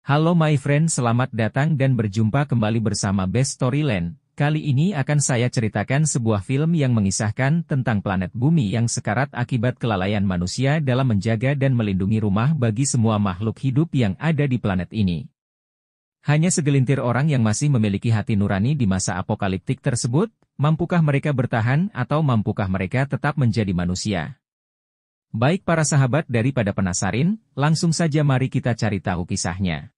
Halo my friend, selamat datang dan berjumpa kembali bersama Best Storyland. Kali ini akan saya ceritakan sebuah film yang mengisahkan tentang planet bumi yang sekarat akibat kelalaian manusia dalam menjaga dan melindungi rumah bagi semua makhluk hidup yang ada di planet ini. Hanya segelintir orang yang masih memiliki hati nurani di masa apokaliptik tersebut, mampukah mereka bertahan atau mampukah mereka tetap menjadi manusia? Baik para sahabat, daripada penasaran, langsung saja mari kita cari tahu kisahnya.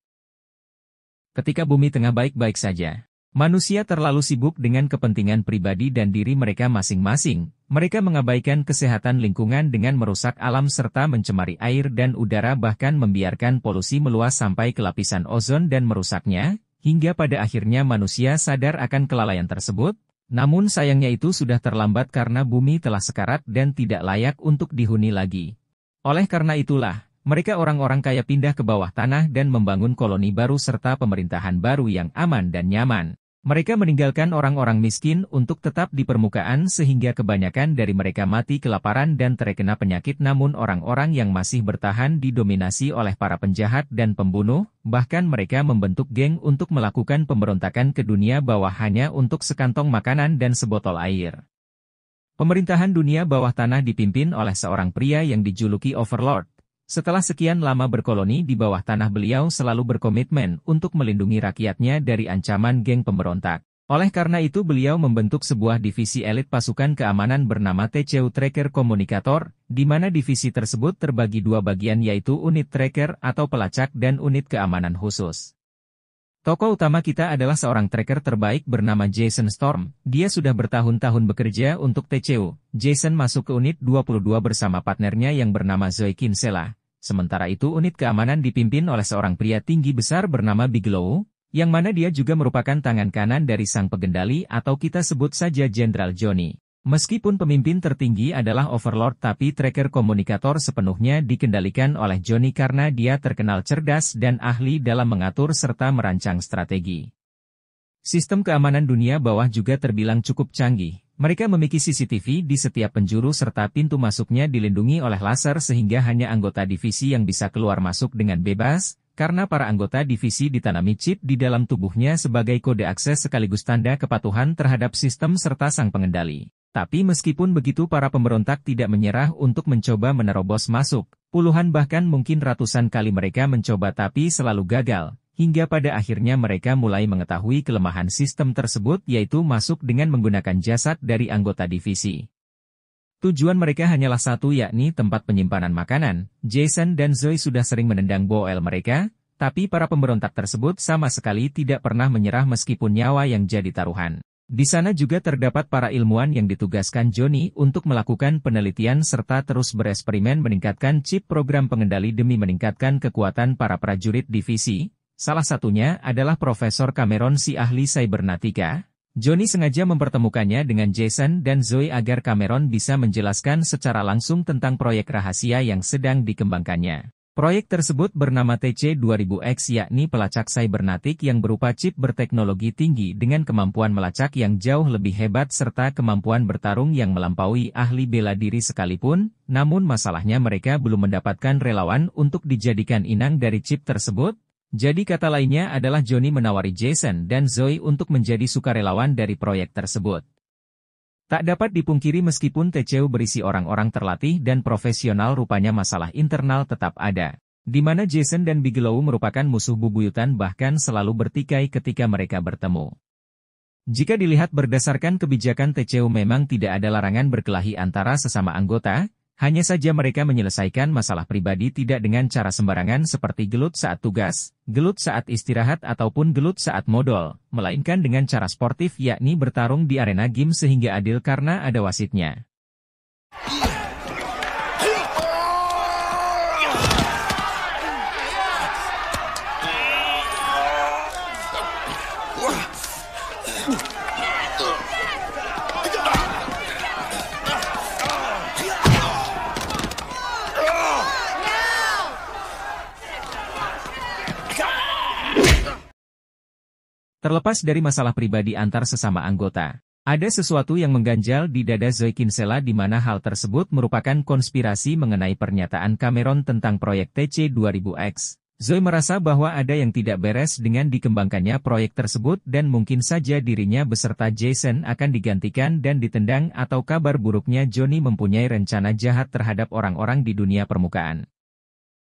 Ketika bumi tengah baik-baik saja, manusia terlalu sibuk dengan kepentingan pribadi dan diri mereka masing-masing. Mereka mengabaikan kesehatan lingkungan dengan merusak alam serta mencemari air dan udara, bahkan membiarkan polusi meluas sampai ke lapisan ozon dan merusaknya, hingga pada akhirnya manusia sadar akan kelalaian tersebut. Namun sayangnya itu sudah terlambat karena bumi telah sekarat dan tidak layak untuk dihuni lagi. Oleh karena itulah, mereka orang-orang kaya pindah ke bawah tanah dan membangun koloni baru serta pemerintahan baru yang aman dan nyaman. Mereka meninggalkan orang-orang miskin untuk tetap di permukaan sehingga kebanyakan dari mereka mati kelaparan dan terkena penyakit, namun orang-orang yang masih bertahan didominasi oleh para penjahat dan pembunuh, bahkan mereka membentuk geng untuk melakukan pemberontakan ke dunia bawah hanya untuk sekantong makanan dan sebotol air. Pemerintahan dunia bawah tanah dipimpin oleh seorang pria yang dijuluki Overlord. Setelah sekian lama berkoloni di bawah tanah, beliau selalu berkomitmen untuk melindungi rakyatnya dari ancaman geng pemberontak. Oleh karena itu beliau membentuk sebuah divisi elit pasukan keamanan bernama TCU Tracker Komunikator, di mana divisi tersebut terbagi dua bagian, yaitu unit tracker atau pelacak dan unit keamanan khusus. Tokoh utama kita adalah seorang tracker terbaik bernama Jason Storm. Dia sudah bertahun-tahun bekerja untuk TCU. Jason masuk ke unit 22 bersama partnernya yang bernama Zoe Kinsella. Sementara itu unit keamanan dipimpin oleh seorang pria tinggi besar bernama Bigelow, yang mana dia juga merupakan tangan kanan dari sang pengendali atau kita sebut saja Jenderal Johnny. Meskipun pemimpin tertinggi adalah Overlord, tapi tracker komunikator sepenuhnya dikendalikan oleh Johnny karena dia terkenal cerdas dan ahli dalam mengatur serta merancang strategi. Sistem keamanan dunia bawah juga terbilang cukup canggih. Mereka memiliki CCTV di setiap penjuru serta pintu masuknya dilindungi oleh laser sehingga hanya anggota divisi yang bisa keluar masuk dengan bebas, karena para anggota divisi ditanami chip di dalam tubuhnya sebagai kode akses sekaligus tanda kepatuhan terhadap sistem serta sang pengendali. Tapi meskipun begitu, para pemberontak tidak menyerah untuk mencoba menerobos masuk. Puluhan bahkan mungkin ratusan kali mereka mencoba tapi selalu gagal. Hingga pada akhirnya mereka mulai mengetahui kelemahan sistem tersebut, yaitu masuk dengan menggunakan jasad dari anggota divisi. Tujuan mereka hanyalah satu, yakni tempat penyimpanan makanan. Jason dan Zoe sudah sering menendang boel mereka, tapi para pemberontak tersebut sama sekali tidak pernah menyerah meskipun nyawa yang jadi taruhan. Di sana juga terdapat para ilmuwan yang ditugaskan Johnny untuk melakukan penelitian serta terus bereksperimen meningkatkan chip program pengendali demi meningkatkan kekuatan para prajurit divisi. Salah satunya adalah Profesor Cameron, si ahli cybernatika. Johnny sengaja mempertemukannya dengan Jason dan Zoe agar Cameron bisa menjelaskan secara langsung tentang proyek rahasia yang sedang dikembangkannya. Proyek tersebut bernama TC-2000X, yakni pelacak cybernatik yang berupa chip berteknologi tinggi dengan kemampuan melacak yang jauh lebih hebat serta kemampuan bertarung yang melampaui ahli bela diri sekalipun. Namun masalahnya mereka belum mendapatkan relawan untuk dijadikan inang dari chip tersebut. Jadi kata lainnya adalah Johnny menawari Jason dan Zoe untuk menjadi sukarelawan dari proyek tersebut. Tak dapat dipungkiri meskipun TCU berisi orang-orang terlatih dan profesional, rupanya masalah internal tetap ada. Di mana Jason dan Bigelow merupakan musuh bubuyutan, bahkan selalu bertikai ketika mereka bertemu. Jika dilihat berdasarkan kebijakan TCU, memang tidak ada larangan berkelahi antara sesama anggota, hanya saja mereka menyelesaikan masalah pribadi tidak dengan cara sembarangan seperti gelut saat tugas, gelut saat istirahat ataupun gelut saat modal, melainkan dengan cara sportif, yakni bertarung di arena game sehingga adil karena ada wasitnya. Terlepas dari masalah pribadi antar sesama anggota, ada sesuatu yang mengganjal di dada Zoe Kinsella, di mana hal tersebut merupakan konspirasi mengenai pernyataan Cameron tentang proyek TC-2000X. Zoe merasa bahwa ada yang tidak beres dengan dikembangkannya proyek tersebut dan mungkin saja dirinya beserta Jason akan digantikan dan ditendang atau kabar buruknya Johnny mempunyai rencana jahat terhadap orang-orang di dunia permukaan.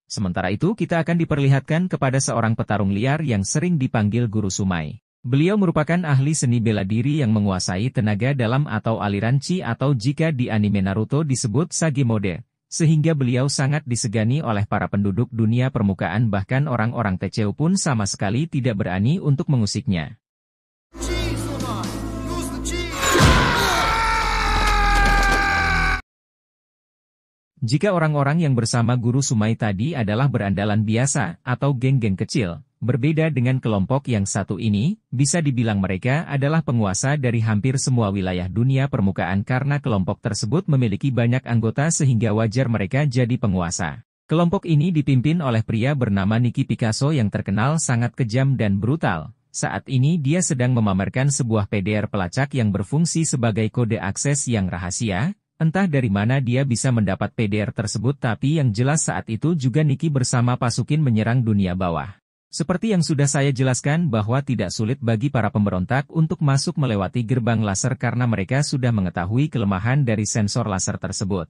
Sementara itu kita akan diperlihatkan kepada seorang petarung liar yang sering dipanggil Guru Sumai. Beliau merupakan ahli seni bela diri yang menguasai tenaga dalam atau aliran Chi atau jika di anime Naruto disebut Sage mode. Sehingga beliau sangat disegani oleh para penduduk dunia permukaan bahkan orang-orang TCU pun sama sekali tidak berani untuk mengusiknya. Jika orang-orang yang bersama Guru Sumai tadi adalah berandalan biasa atau geng-geng kecil, berbeda dengan kelompok yang satu ini, bisa dibilang mereka adalah penguasa dari hampir semua wilayah dunia permukaan karena kelompok tersebut memiliki banyak anggota sehingga wajar mereka jadi penguasa. Kelompok ini dipimpin oleh pria bernama Nicky Picasso yang terkenal sangat kejam dan brutal. Saat ini dia sedang memamerkan sebuah PDR pelacak yang berfungsi sebagai kode akses yang rahasia. Entah dari mana dia bisa mendapat PDR tersebut tapi yang jelas saat itu juga Nicky bersama pasukin menyerang dunia bawah. Seperti yang sudah saya jelaskan bahwa tidak sulit bagi para pemberontak untuk masuk melewati gerbang laser karena mereka sudah mengetahui kelemahan dari sensor laser tersebut.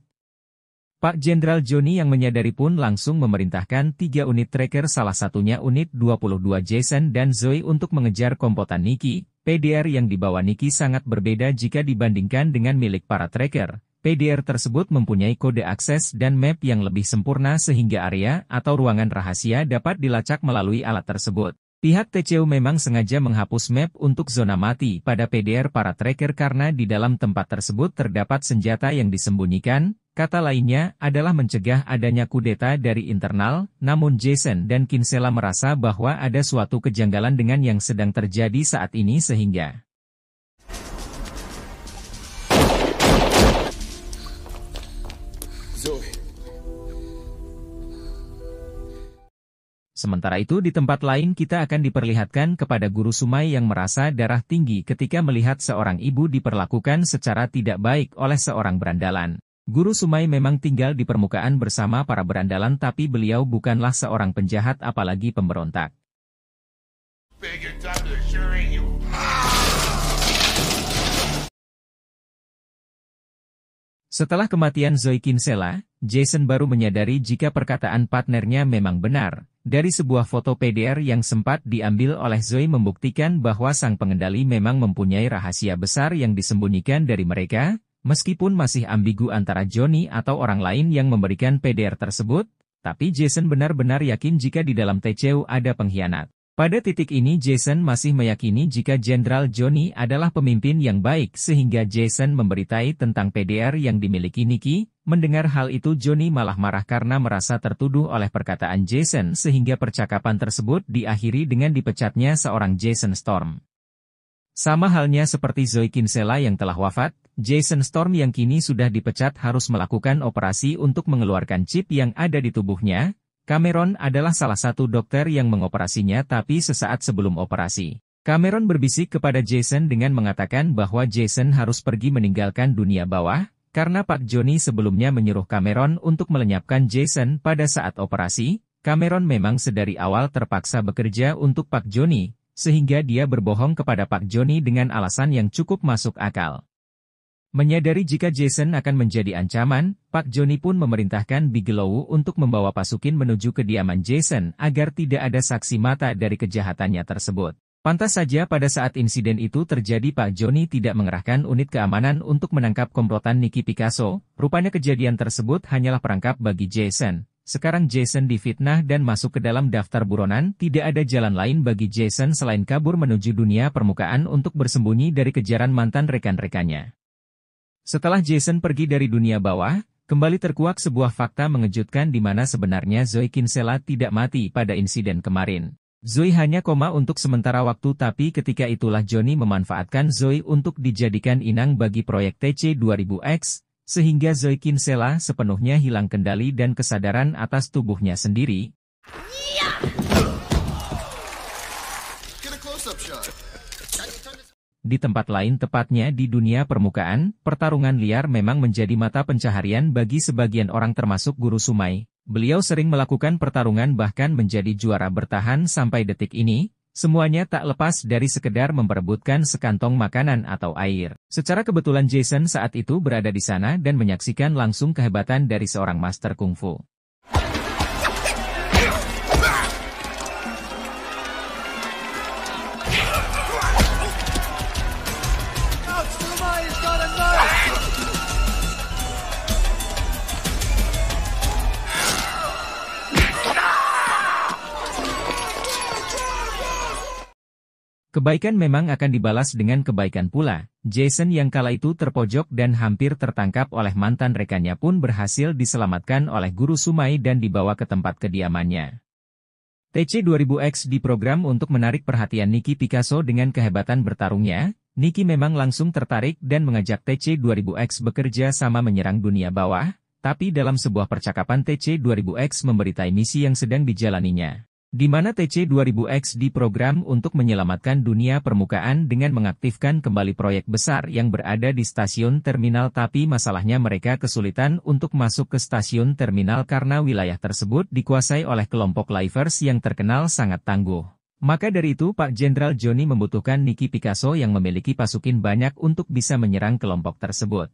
Pak Jenderal Johnny yang menyadari pun langsung memerintahkan 3 unit tracker salah satunya unit 22 Jason dan Zoe untuk mengejar kompotan Nicky. PDR yang dibawa Nicky sangat berbeda jika dibandingkan dengan milik para tracker. PDR tersebut mempunyai kode akses dan map yang lebih sempurna sehingga area atau ruangan rahasia dapat dilacak melalui alat tersebut. Pihak TCU memang sengaja menghapus map untuk zona mati pada PDR para tracker karena di dalam tempat tersebut terdapat senjata yang disembunyikan. Kata lainnya adalah mencegah adanya kudeta dari internal, namun Jason dan Kinsella merasa bahwa ada suatu kejanggalan dengan yang sedang terjadi saat ini sehingga Sementara itu di tempat lain kita akan diperlihatkan kepada Guru Sumai yang merasa darah tinggi ketika melihat seorang ibu diperlakukan secara tidak baik oleh seorang berandalan. Guru Sumai memang tinggal di permukaan bersama para berandalan tapi beliau bukanlah seorang penjahat apalagi pemberontak. Setelah kematian Zoe Kinsella, Jason baru menyadari jika perkataan partnernya memang benar. Dari sebuah foto PDR yang sempat diambil oleh Zoe membuktikan bahwa sang pengendali memang mempunyai rahasia besar yang disembunyikan dari mereka, meskipun masih ambigu antara Johnny atau orang lain yang memberikan PDR tersebut, tapi Jason benar-benar yakin jika di dalam TCU ada pengkhianat. Pada titik ini Jason masih meyakini jika Jenderal Johnny adalah pemimpin yang baik sehingga Jason memberitai tentang PDR yang dimiliki Nicky. Mendengar hal itu Johnny malah marah karena merasa tertuduh oleh perkataan Jason sehingga percakapan tersebut diakhiri dengan dipecatnya seorang Jason Storm. Sama halnya seperti Zoe Kinsella yang telah wafat, Jason Storm yang kini sudah dipecat harus melakukan operasi untuk mengeluarkan chip yang ada di tubuhnya. Cameron adalah salah satu dokter yang mengoperasinya tapi sesaat sebelum operasi, Cameron berbisik kepada Jason dengan mengatakan bahwa Jason harus pergi meninggalkan dunia bawah, karena Pak Johnny sebelumnya menyuruh Cameron untuk melenyapkan Jason pada saat operasi. Cameron memang sedari awal terpaksa bekerja untuk Pak Johnny, sehingga dia berbohong kepada Pak Johnny dengan alasan yang cukup masuk akal. Menyadari jika Jason akan menjadi ancaman, Pak Johnny pun memerintahkan Bigelow untuk membawa pasukin menuju kediaman Jason agar tidak ada saksi mata dari kejahatannya tersebut. Pantas saja pada saat insiden itu terjadi Pak Johnny tidak mengerahkan unit keamanan untuk menangkap komplotan Nicky Picasso. Rupanya kejadian tersebut hanyalah perangkap bagi Jason. Sekarang Jason difitnah dan masuk ke dalam daftar buronan, tidak ada jalan lain bagi Jason selain kabur menuju dunia permukaan untuk bersembunyi dari kejaran mantan rekan-rekannya. Setelah Jason pergi dari dunia bawah, kembali terkuak sebuah fakta mengejutkan di mana sebenarnya Zoe Kinsella tidak mati pada insiden kemarin. Zoe hanya koma untuk sementara waktu tapi ketika itulah Johnny memanfaatkan Zoe untuk dijadikan inang bagi proyek TC-2000X, sehingga Zoe Kinsella sepenuhnya hilang kendali dan kesadaran atas tubuhnya sendiri. Di tempat lain tepatnya di dunia permukaan, pertarungan liar memang menjadi mata pencaharian bagi sebagian orang termasuk Guru Sumai. Beliau sering melakukan pertarungan bahkan menjadi juara bertahan sampai detik ini, semuanya tak lepas dari sekedar memperebutkan sekantong makanan atau air. Secara kebetulan Jason saat itu berada di sana dan menyaksikan langsung kehebatan dari seorang master kungfu. Kebaikan memang akan dibalas dengan kebaikan pula. Jason yang kala itu terpojok dan hampir tertangkap oleh mantan rekannya pun berhasil diselamatkan oleh Guru Sumai dan dibawa ke tempat kediamannya. TC2000X diprogram untuk menarik perhatian Nicky Picasso dengan kehebatan bertarungnya. Nicky memang langsung tertarik dan mengajak TC2000X bekerja sama menyerang dunia bawah, tapi dalam sebuah percakapan TC2000X memberitai misi yang sedang dijalaninya, di mana TC2000X diprogram untuk menyelamatkan dunia permukaan dengan mengaktifkan kembali proyek besar yang berada di stasiun terminal, tapi masalahnya mereka kesulitan untuk masuk ke stasiun terminal karena wilayah tersebut dikuasai oleh kelompok Lifers yang terkenal sangat tangguh. Maka dari itu Pak Jenderal Johnny membutuhkan Nicky Picasso yang memiliki pasukin banyak untuk bisa menyerang kelompok tersebut.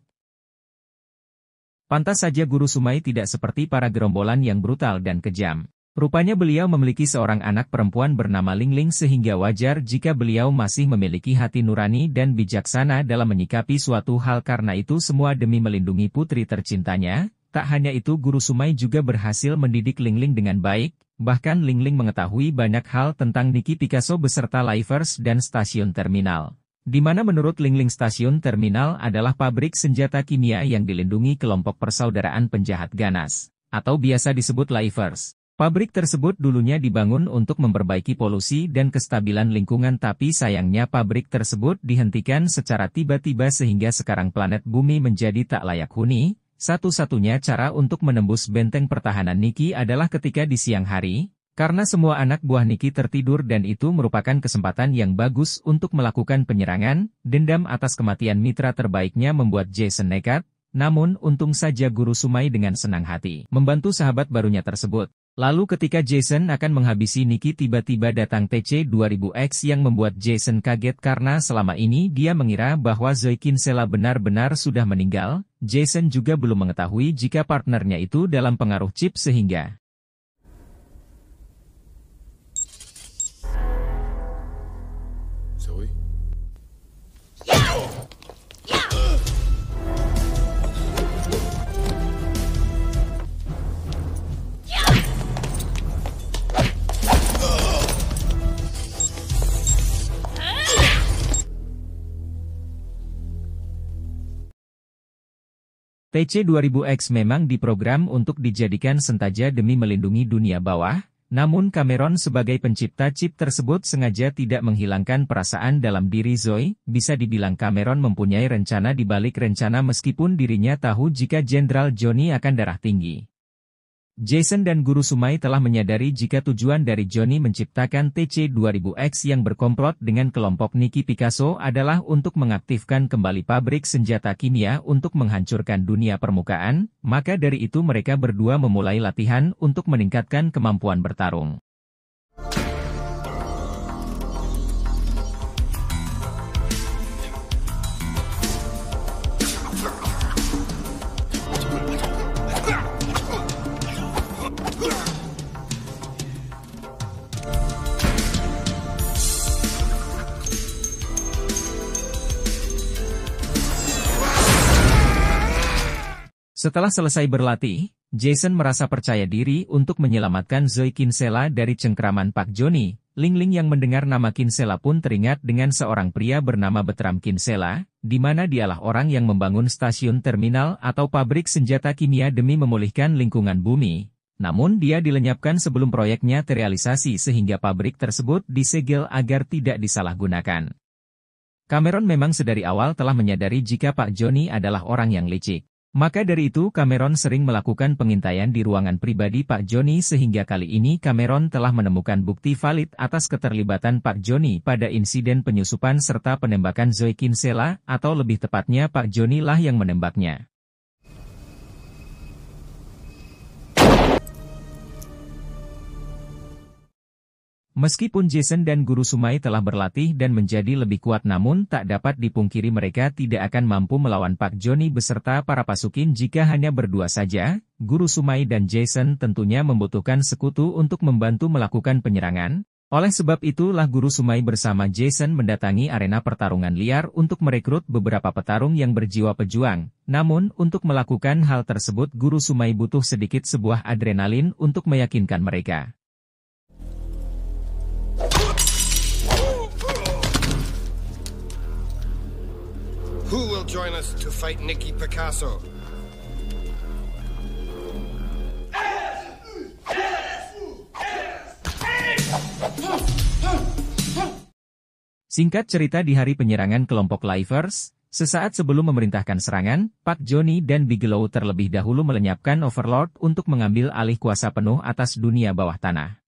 Pantas saja Guru Sumai tidak seperti para gerombolan yang brutal dan kejam. Rupanya beliau memiliki seorang anak perempuan bernama Lingling sehingga wajar jika beliau masih memiliki hati nurani dan bijaksana dalam menyikapi suatu hal, karena itu semua demi melindungi putri tercintanya. Tak hanya itu, Guru Sumai juga berhasil mendidik Lingling dengan baik, bahkan Lingling mengetahui banyak hal tentang Nicky Picasso beserta Lifers dan stasiun terminal. Di mana menurut Lingling stasiun terminal adalah pabrik senjata kimia yang dilindungi kelompok persaudaraan penjahat ganas, atau biasa disebut Lifers. Pabrik tersebut dulunya dibangun untuk memperbaiki polusi dan kestabilan lingkungan, tapi sayangnya pabrik tersebut dihentikan secara tiba-tiba sehingga sekarang planet bumi menjadi tak layak huni. Satu-satunya cara untuk menembus benteng pertahanan Nicky adalah ketika di siang hari, karena semua anak buah Nicky tertidur dan itu merupakan kesempatan yang bagus untuk melakukan penyerangan. Dendam atas kematian mitra terbaiknya membuat Jason nekat, namun untung saja Guru Sumai dengan senang hati membantu sahabat barunya tersebut. Lalu ketika Jason akan menghabisi Nicky, tiba-tiba datang TC2000X yang membuat Jason kaget karena selama ini dia mengira bahwa Zoe Kinsella benar-benar sudah meninggal. Jason juga belum mengetahui jika partnernya itu dalam pengaruh chip sehingga Zoe? TC2000X memang diprogram untuk dijadikan sentaja demi melindungi dunia bawah, namun Cameron sebagai pencipta chip tersebut sengaja tidak menghilangkan perasaan dalam diri Zoe. Bisa dibilang Cameron mempunyai rencana di balik rencana meskipun dirinya tahu jika Jenderal Johnny akan darah tinggi. Jason dan Guru Sumai telah menyadari jika tujuan dari Johnny menciptakan TC2000X yang berkomplot dengan kelompok Nicky Picasso adalah untuk mengaktifkan kembali pabrik senjata kimia untuk menghancurkan dunia permukaan. Maka dari itu mereka berdua memulai latihan untuk meningkatkan kemampuan bertarung. Setelah selesai berlatih, Jason merasa percaya diri untuk menyelamatkan Zoe Kinsella dari cengkraman Pak Johnny. Lingling yang mendengar nama Kinsella pun teringat dengan seorang pria bernama Bertram Kinsella, di mana dialah orang yang membangun stasiun terminal atau pabrik senjata kimia demi memulihkan lingkungan bumi. Namun dia dilenyapkan sebelum proyeknya terrealisasi sehingga pabrik tersebut disegel agar tidak disalahgunakan. Cameron memang sedari awal telah menyadari jika Pak Johnny adalah orang yang licik. Maka dari itu Cameron sering melakukan pengintaian di ruangan pribadi Pak Johnny sehingga kali ini Cameron telah menemukan bukti valid atas keterlibatan Pak Johnny pada insiden penyusupan serta penembakan Zoe Kinsella, atau lebih tepatnya Pak Johnny lah yang menembaknya. Meskipun Jason dan Guru Sumai telah berlatih dan menjadi lebih kuat, namun tak dapat dipungkiri mereka tidak akan mampu melawan Pak Joni beserta para pasukin jika hanya berdua saja. Guru Sumai dan Jason tentunya membutuhkan sekutu untuk membantu melakukan penyerangan. Oleh sebab itulah Guru Sumai bersama Jason mendatangi arena pertarungan liar untuk merekrut beberapa petarung yang berjiwa pejuang. Namun, untuk melakukan hal tersebut Guru Sumai butuh sedikit sebuah adrenalin untuk meyakinkan mereka. Who will join us to fight Nicky Picasso? Singkat cerita, di hari penyerangan kelompok Lifers, sesaat sebelum memerintahkan serangan, Pak Joni dan Bigelow terlebih dahulu melenyapkan Overlord untuk mengambil alih kuasa penuh atas dunia bawah tanah.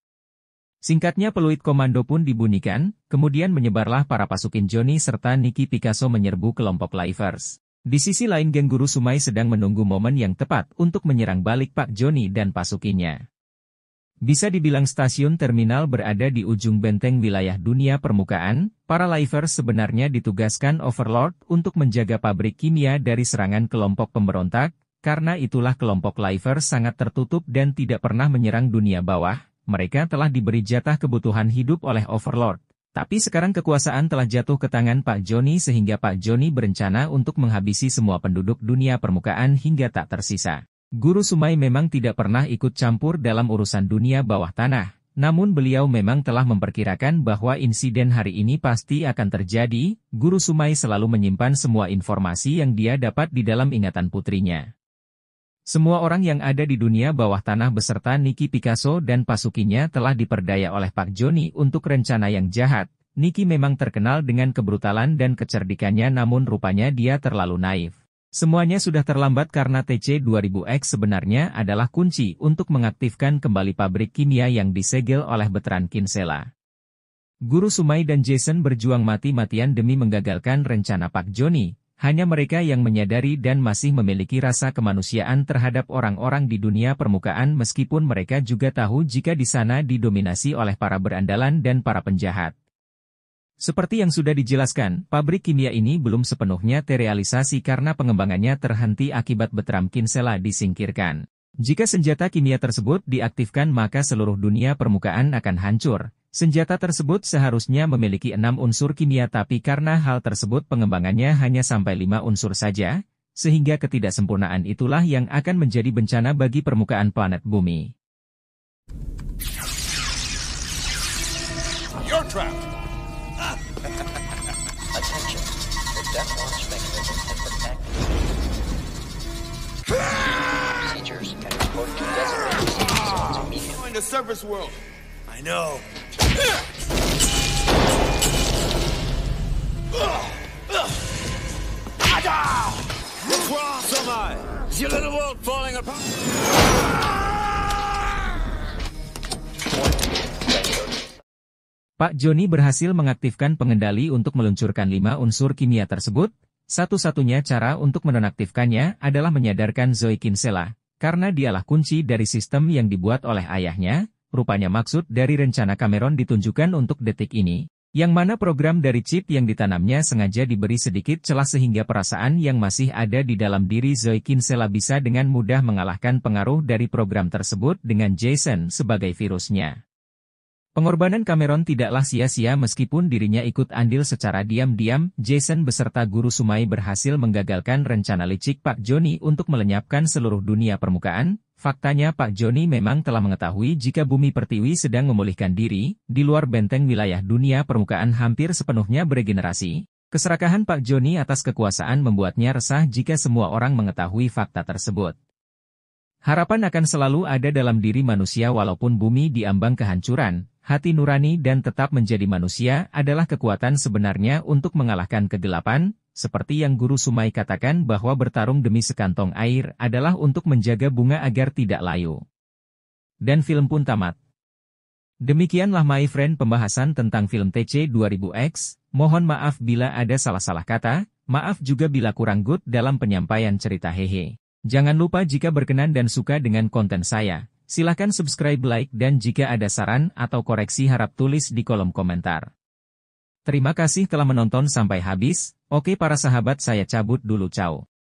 Singkatnya peluit komando pun dibunyikan, kemudian menyebarlah para pasukin Johnny serta Nicky Picasso menyerbu kelompok Lifers. Di sisi lain geng Guru Sumai sedang menunggu momen yang tepat untuk menyerang balik Pak Joni dan pasukinnya. Bisa dibilang stasiun terminal berada di ujung benteng wilayah dunia permukaan, para Lifers sebenarnya ditugaskan Overlord untuk menjaga pabrik kimia dari serangan kelompok pemberontak, karena itulah kelompok Lifers sangat tertutup dan tidak pernah menyerang dunia bawah. Mereka telah diberi jatah kebutuhan hidup oleh Overlord. Tapi sekarang kekuasaan telah jatuh ke tangan Pak Joni sehingga Pak Joni berencana untuk menghabisi semua penduduk dunia permukaan hingga tak tersisa. Guru Sumai memang tidak pernah ikut campur dalam urusan dunia bawah tanah. Namun beliau memang telah memperkirakan bahwa insiden hari ini pasti akan terjadi. Guru Sumai selalu menyimpan semua informasi yang dia dapat di dalam ingatan putrinya. Semua orang yang ada di dunia bawah tanah beserta Nicky Picasso dan pasukinya telah diperdaya oleh Pak Joni untuk rencana yang jahat. Nicky memang terkenal dengan kebrutalan dan kecerdikannya, namun rupanya dia terlalu naif. Semuanya sudah terlambat karena TC-2000X sebenarnya adalah kunci untuk mengaktifkan kembali pabrik kimia yang disegel oleh Veteran Kinsella. Guru Sumai dan Jason berjuang mati-matian demi menggagalkan rencana Pak Joni. Hanya mereka yang menyadari dan masih memiliki rasa kemanusiaan terhadap orang-orang di dunia permukaan, meskipun mereka juga tahu jika di sana didominasi oleh para berandalan dan para penjahat. Seperti yang sudah dijelaskan, pabrik kimia ini belum sepenuhnya terrealisasi karena pengembangannya terhenti akibat Veteran Kinsella disingkirkan. Jika senjata kimia tersebut diaktifkan maka seluruh dunia permukaan akan hancur. Senjata tersebut seharusnya memiliki 6 unsur kimia, tapi karena hal tersebut pengembangannya hanya sampai 5 unsur saja, sehingga ketidaksempurnaan itulah yang akan menjadi bencana bagi permukaan planet bumi. You're trapped. Attention, the death launch mechanism has been activated. Procedures and report to designated safe zones immediately. You're in the surface world. I know. Where am I? Is your little world falling apart? Pak Joni berhasil mengaktifkan pengendali untuk meluncurkan 5 unsur kimia tersebut. Satu-satunya cara untuk menonaktifkannya adalah menyadarkan Zoe Kinsella, karena dialah kunci dari sistem yang dibuat oleh ayahnya. Rupanya maksud dari rencana Cameron ditunjukkan untuk detik ini, yang mana program dari chip yang ditanamnya sengaja diberi sedikit celah sehingga perasaan yang masih ada di dalam diri Zoe Kinsella bisa dengan mudah mengalahkan pengaruh dari program tersebut dengan Jason sebagai virusnya. Pengorbanan Cameron tidaklah sia-sia meskipun dirinya ikut andil secara diam-diam. Jason beserta Guru Sumai berhasil menggagalkan rencana licik Pak Joni untuk melenyapkan seluruh dunia permukaan. Faktanya Pak Joni memang telah mengetahui jika bumi pertiwi sedang memulihkan diri, di luar benteng wilayah dunia permukaan hampir sepenuhnya beregenerasi. Keserakahan Pak Joni atas kekuasaan membuatnya resah jika semua orang mengetahui fakta tersebut. Harapan akan selalu ada dalam diri manusia walaupun bumi diambang kehancuran. Hati nurani dan tetap menjadi manusia adalah kekuatan sebenarnya untuk mengalahkan kegelapan, seperti yang Guru Sumai katakan bahwa bertarung demi sekantong air adalah untuk menjaga bunga agar tidak layu. Dan film pun tamat. Demikianlah my friend pembahasan tentang film TC-2000X, mohon maaf bila ada salah-salah kata, maaf juga bila kurang good dalam penyampaian cerita hehe. Jangan lupa jika berkenan dan suka dengan konten saya, Silahkan subscribe, like, dan jika ada saran atau koreksi harap tulis di kolom komentar. Terima kasih telah menonton sampai habis. Oke para sahabat, saya cabut dulu, ciao.